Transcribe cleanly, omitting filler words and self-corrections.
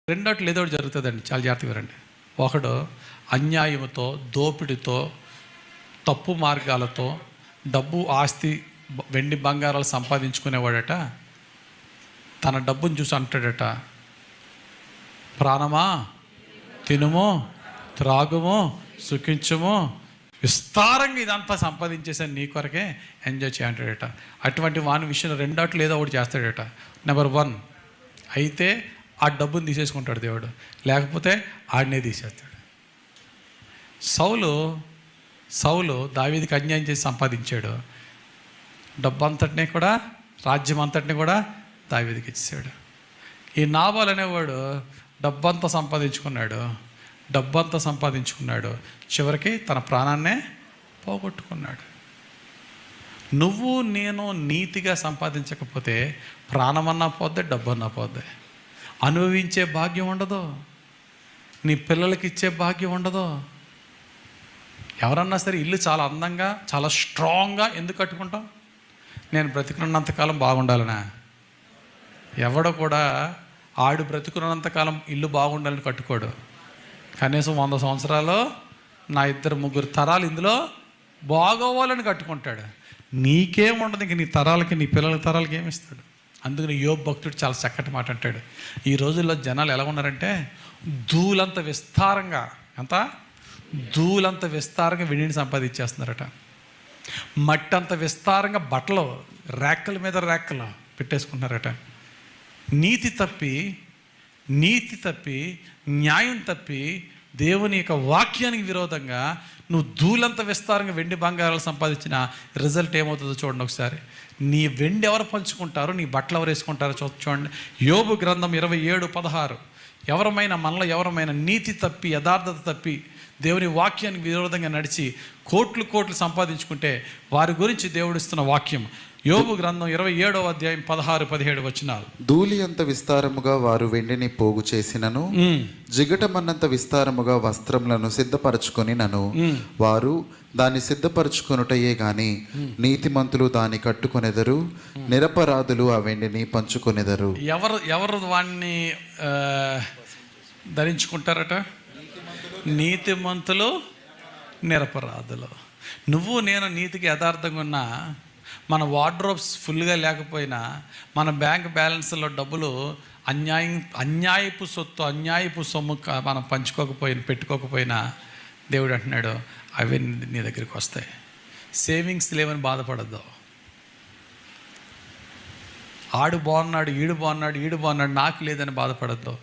రెండోట్లు ఏదో ఒకటి జరుగుతుందండి, చాలా జాగ్రత్తగా వినండి. ఒకడు అన్యాయంతో, దోపిడితో, తప్పు మార్గాలతో డబ్బు, ఆస్తి, వెండి బంగారాలు సంపాదించుకునేవాడట. తన డబ్బును చూసి అంటాడట, ప్రాణమా తినుము, త్రాగుము, సుఖించుము, విస్తారంగా ఇదంతా సంపాదించేసాను నీ కొరకే, ఎంజాయ్ చేయంటాడట. అటువంటి వాని విషయంలో రెండాట్లు ఏదో ఒకటి చేస్తాడట. నెంబర్ 1, అయితే ఆ డబ్బుని తీసేసుకుంటాడు దేవుడు, లేకపోతే ఆడనే తీసేస్తాడు. సౌలు దావీదుకి అన్యాయం చేసి సంపాదించాడు. డబ్బు అంతటినీ కూడా, రాజ్యం అంతటినీ కూడా దావీదుకి ఇచ్చాడు. ఈ నాబాల్ అనేవాడు డబ్బంతా సంపాదించుకున్నాడు, చివరికి తన ప్రాణాన్నే పోగొట్టుకున్నాడు. నువ్వు నేను నీతిగా సంపాదించకపోతే ప్రాణమన్నా పోద్దే, డబ్బన్నా పోద్దే. అనుభవించే భాగ్యం ఉండదు, నీ పిల్లలకి ఇచ్చే భాగ్యం ఉండదు. ఎవరన్నా సరే ఇల్లు చాలా అందంగా, చాలా స్ట్రాంగ్గా ఎందుకు కట్టుకుంటాం? నేను బ్రతికున్నంతకాలం బాగుండాలనా? ఎవడో కూడా ఆడు బ్రతికున్నంతకాలం ఇల్లు బాగుండాలని కట్టుకోడు. కనీసం 100 సంవత్సరాలు, నా 2-3 తరాలు ఇందులో బాగోవాలని కట్టుకుంటాడు. నీకేముండదు, ఇంక నీ తరాలకి, నీ పిల్లల తరాలకి ఏమిస్తాడు? అందుకని యోబు భక్తుడు చాలా చక్కటి మాట అంటాడు. ఈ రోజుల్లో జనాలు ఎలా ఉన్నారంటే, ధూళంత విస్తారంగా వెండిని సంపాదించేస్తున్నారట. మట్టి అంత విస్తారంగా బట్టలు ర్యాకుల మీద ర్యాకులు పెట్టేసుకుంటున్నారట. నీతి తప్పి న్యాయం తప్పి దేవుని యొక్క వాక్యానికి విరోధంగా నువ్వు ధూళంత విస్తారంగా వెండి బంగారాలు సంపాదించిన రిజల్ట్ ఏమవుతుందో చూడండి ఒకసారి. నీ వెండి ఎవరు పంచుకుంటారో, నీ బట్టలు ఎవరు వేసుకుంటారో చూడండి. యోబు గ్రంథం 27:16. మనలో ఎవరమైనా నీతి తప్పి, యథార్థత తప్పి, దేవుని వాక్యానికి విరోధంగా నడిచి కోట్లు సంపాదించుకుంటే వారి గురించి దేవుడిస్తున్న వాక్యం. యోబు గ్రంథం 27:16-17 ధూళి అంత విస్తారముగా వారు వెండిని పోగు చేసినను, జిగటమన్నంత విస్తారముగా వస్త్రములను సిద్ధపరచుకొనినను, వారు దాన్ని సిద్ధపరచుకొనుటయే గాని నీతిమంతులు దాన్ని కట్టుకొనెదరు, నిరపరాధులు ఆ వెండిని పంచుకొనెదరు. ఎవరు వాణ్ణి ధరించుకుంటారట? నీతిమంతులు, నిరపరాధులు. నువ్వు నేను నీతికి యథార్థంగా ఉన్నా, మన వార్డ్రోబ్స్ ఫుల్గా లేకపోయినా, మన బ్యాంక్ బ్యాలెన్స్లో డబ్బులు అన్యాయపు సొమ్ము మనం పెట్టుకోకపోయినా దేవుడు అంటున్నాడు, అవి నీ దగ్గరికి వస్తాయి. సేవింగ్స్ లేవని బాధపడద్దు. ఆడు బాగున్నాడు, ఈడు బాగున్నాడు, నాకు లేదని బాధపడద్దు.